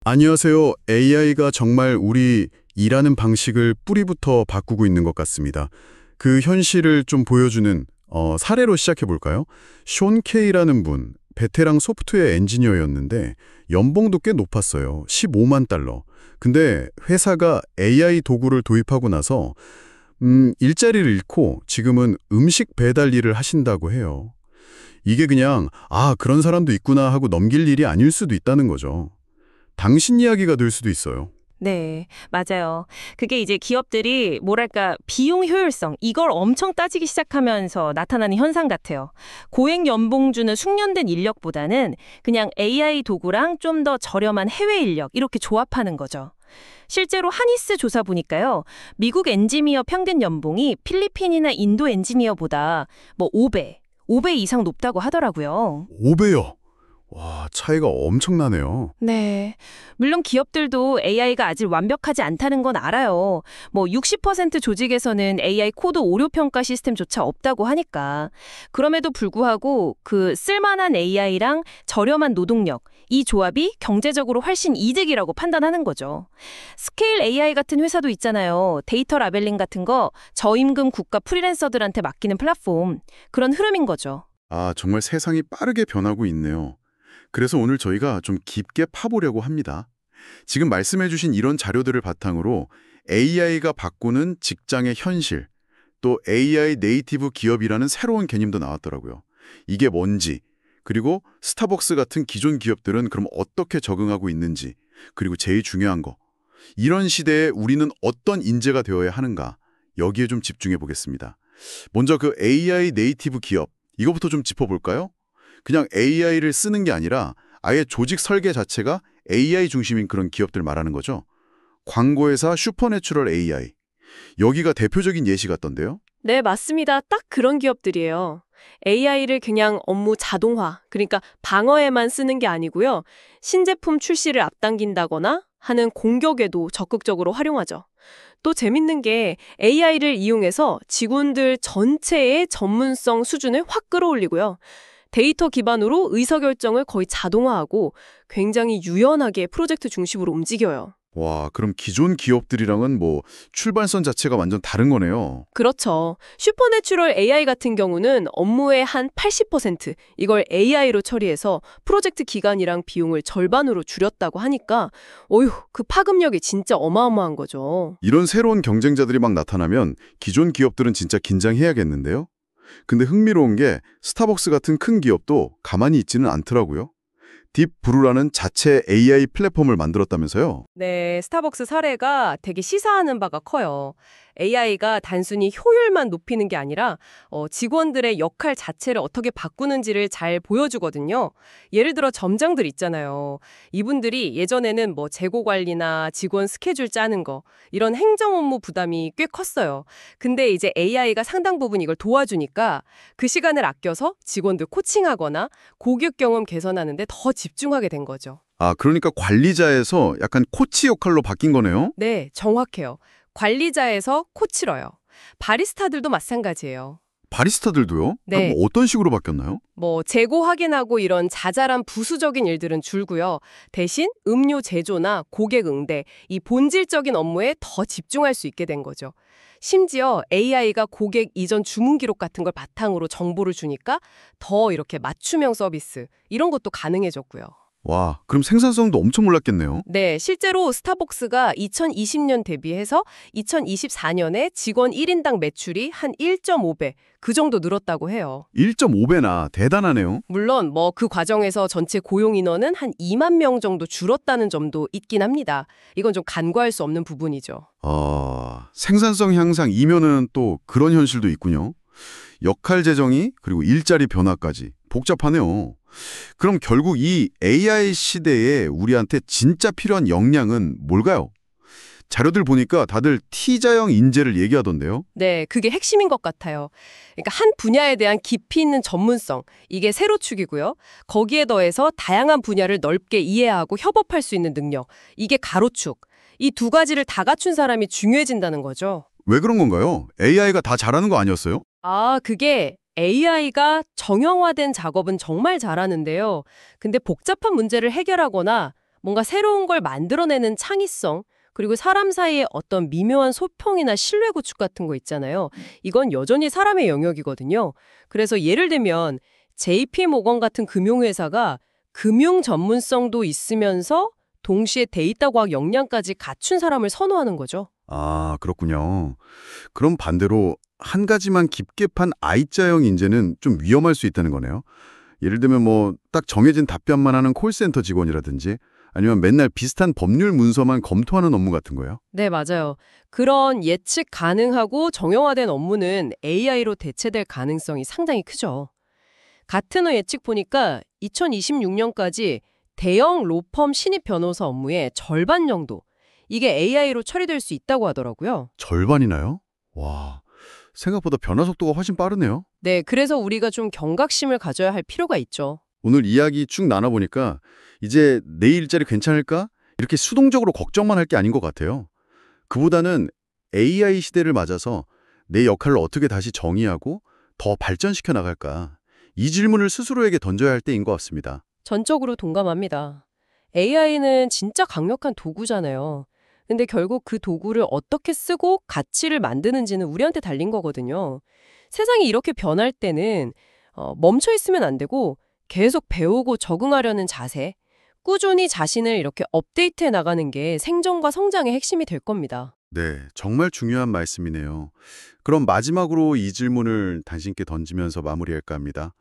안녕하세요. AI가 정말 우리 일하는 방식을 뿌리부터 바꾸고 있는 것 같습니다. 그 현실을 좀 보여주는 사례로 시작해 볼까요? 숀 케이라는 분, 베테랑 소프트웨어 엔지니어였는데 연봉도 꽤 높았어요. 15만 달러. 근데 회사가 AI 도구를 도입하고 나서 일자리를 잃고 지금은 음식 배달 일을 하신다고 해요. 이게 그냥 그런 사람도 있구나 하고 넘길 일이 아닐 수도 있다는 거죠. 당신 이야기가 될 수도 있어요. 네, 맞아요. 그게 이제 기업들이 뭐랄까 비용 효율성 이걸 엄청 따지기 시작하면서 나타나는 현상 같아요. 고액 연봉 주는 숙련된 인력보다는 그냥 AI 도구랑 좀 더 저렴한 해외 인력 이렇게 조합하는 거죠. 실제로 하니스 조사 보니까요. 미국 엔지니어 평균 연봉이 필리핀이나 인도 엔지니어보다 뭐 5배 이상 높다고 하더라고요. 5배요. 와, 차이가 엄청나네요. 네. 물론 기업들도 AI가 아직 완벽하지 않다는 건 알아요. 뭐 60% 조직에서는 AI 코드 오류 평가 시스템조차 없다고 하니까. 그럼에도 불구하고 그 쓸만한 AI랑 저렴한 노동력, 이 조합이 경제적으로 훨씬 이득이라고 판단하는 거죠. 스케일 AI 같은 회사도 있잖아요. 데이터 라벨링 같은 거 저임금 국가 프리랜서들한테 맡기는 플랫폼. 그런 흐름인 거죠. 정말 세상이 빠르게 변하고 있네요. 그래서 오늘 저희가 좀 깊게 파보려고 합니다. 지금 말씀해주신 이런 자료들을 바탕으로 AI가 바꾸는 직장의 현실, 또 AI 네이티브 기업이라는 새로운 개념도 나왔더라고요. 이게 뭔지, 그리고 스타벅스 같은 기존 기업들은 그럼 어떻게 적응하고 있는지, 그리고 제일 중요한 거, 이런 시대에 우리는 어떤 인재가 되어야 하는가, 여기에 좀 집중해 보겠습니다. 먼저 그 AI 네이티브 기업, 이거부터 좀 짚어볼까요? 그냥 AI를 쓰는 게 아니라 아예 조직 설계 자체가 AI 중심인 그런 기업들 말하는 거죠. 광고회사 슈퍼내추럴 AI. 여기가 대표적인 예시 같던데요. 네, 맞습니다. 딱 그런 기업들이에요. AI를 그냥 업무 자동화, 그러니까 방어에만 쓰는 게 아니고요. 신제품 출시를 앞당긴다거나 하는 공격에도 적극적으로 활용하죠. 또 재밌는 게 AI를 이용해서 직원들 전체의 전문성 수준을 확 끌어올리고요. 데이터 기반으로 의사결정을 거의 자동화하고 굉장히 유연하게 프로젝트 중심으로 움직여요. 와, 그럼 기존 기업들이랑은 뭐 출발선 자체가 완전 다른 거네요. 그렇죠. 슈퍼내추럴 AI 같은 경우는 업무의 한 80% 이걸 AI로 처리해서 프로젝트 기간이랑 비용을 절반으로 줄였다고 하니까 그 파급력이 진짜 어마어마한 거죠. 이런 새로운 경쟁자들이 막 나타나면 기존 기업들은 진짜 긴장해야겠는데요. 근데 흥미로운 게 스타벅스 같은 큰 기업도 가만히 있지는 않더라고요. 딥브루라는 자체 AI 플랫폼을 만들었다면서요? 네, 스타벅스 사례가 되게 시사하는 바가 커요. AI가 단순히 효율만 높이는 게 아니라 직원들의 역할 자체를 어떻게 바꾸는지를 잘 보여주거든요. 예를 들어 점장들 있잖아요. 이분들이 예전에는 뭐 재고 관리나 직원 스케줄 짜는 거 이런 행정 업무 부담이 꽤 컸어요. 근데 이제 AI가 상당 부분 이걸 도와주니까 그 시간을 아껴서 직원들 코칭하거나 고객 경험 개선하는 데 더 집중하게 된 거죠. 그러니까 관리자에서 약간 코치 역할로 바뀐 거네요? 네, 정확해요. 관리자에서 코치러요. 바리스타들도 마찬가지예요. 바리스타들도요? 그럼 네, 뭐 어떤 식으로 바뀌었나요? 뭐 재고 확인하고 이런 자잘한 부수적인 일들은 줄고요. 대신 음료 제조나 고객 응대, 이 본질적인 업무에 더 집중할 수 있게 된 거죠. 심지어 AI가 고객 이전 주문 기록 같은 걸 바탕으로 정보를 주니까 더 이렇게 맞춤형 서비스, 이런 것도 가능해졌고요. 와, 그럼 생산성도 엄청 올랐겠네요. 네, 실제로 스타벅스가 2020년 대비해서 2024년에 직원 1인당 매출이 한 1.5배, 그 정도 늘었다고 해요. 1.5배나 대단하네요. 물론 뭐 그 과정에서 전체 고용 인원은 한 2만 명 정도 줄었다는 점도 있긴 합니다. 이건 좀 간과할 수 없는 부분이죠. 생산성 향상 이면은 또 그런 현실도 있군요. 역할 재정이 그리고 일자리 변화까지 복잡하네요. 그럼 결국 이 AI 시대에 우리한테 진짜 필요한 역량은 뭘까요? 자료들 보니까 다들 T자형 인재를 얘기하던데요. 네, 그게 핵심인 것 같아요. 그러니까 한 분야에 대한 깊이 있는 전문성, 이게 세로축이고요. 거기에 더해서 다양한 분야를 넓게 이해하고 협업할 수 있는 능력, 이게 가로축. 이 두 가지를 다 갖춘 사람이 중요해진다는 거죠. 왜 그런 건가요? AI가 다 잘하는 거 아니었어요? 그게 AI가 정형화된 작업은 정말 잘하는데요. 근데 복잡한 문제를 해결하거나 뭔가 새로운 걸 만들어내는 창의성, 그리고 사람 사이에 어떤 미묘한 소통이나 신뢰 구축 같은 거 있잖아요. 이건 여전히 사람의 영역이거든요. 그래서 예를 들면 JP모건 같은 금융회사가 금융 전문성도 있으면서 동시에 데이터 과학 역량까지 갖춘 사람을 선호하는 거죠. 아, 그렇군요. 그럼 반대로 한 가지만 깊게 판 I자형 인재는 좀 위험할 수 있다는 거네요. 예를 들면 뭐 딱 정해진 답변만 하는 콜센터 직원이라든지 아니면 맨날 비슷한 법률 문서만 검토하는 업무 같은 거예요. 네, 맞아요. 그런 예측 가능하고 정형화된 업무는 AI로 대체될 가능성이 상당히 크죠. 같은 예측 보니까 2026년까지 대형 로펌 신입 변호사 업무의 절반 정도, 이게 AI로 처리될 수 있다고 하더라고요. 절반이나요? 와, 생각보다 변화 속도가 훨씬 빠르네요. 네, 그래서 우리가 좀 경각심을 가져야 할 필요가 있죠. 오늘 이야기 쭉 나눠보니까 이제 내 일자리 괜찮을까? 이렇게 수동적으로 걱정만 할 게 아닌 것 같아요. 그보다는 AI 시대를 맞아서 내 역할을 어떻게 다시 정의하고 더 발전시켜 나갈까? 이 질문을 스스로에게 던져야 할 때인 것 같습니다. 전적으로 동감합니다. AI는 진짜 강력한 도구잖아요. 근데 결국 그 도구를 어떻게 쓰고 가치를 만드는지는 우리한테 달린 거거든요. 세상이 이렇게 변할 때는 멈춰 있으면 안 되고 계속 배우고 적응하려는 자세, 꾸준히 자신을 이렇게 업데이트해 나가는 게 생존과 성장의 핵심이 될 겁니다. 네, 정말 중요한 말씀이네요. 그럼 마지막으로 이 질문을 당신께 던지면서 마무리할까 합니다.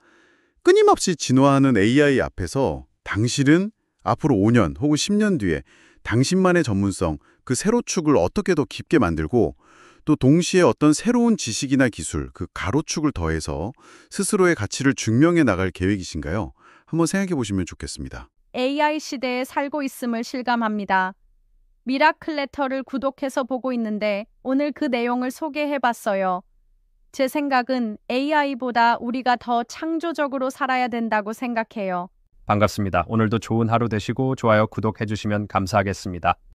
끊임없이 진화하는 AI 앞에서 당신은 앞으로 5년 혹은 10년 뒤에 당신만의 전문성, 그 세로축을 어떻게 더 깊게 만들고 또 동시에 어떤 새로운 지식이나 기술, 그 가로축을 더해서 스스로의 가치를 증명해 나갈 계획이신가요? 한번 생각해 보시면 좋겠습니다. AI 시대에 살고 있음을 실감합니다. 미라클레터를 구독해서 보고 있는데 오늘 그 내용을 소개해봤어요. 제 생각은 AI보다 우리가 더 창조적으로 살아야 된다고 생각해요. 반갑습니다. 오늘도 좋은 하루 되시고 좋아요, 구독해 주시면 감사하겠습니다.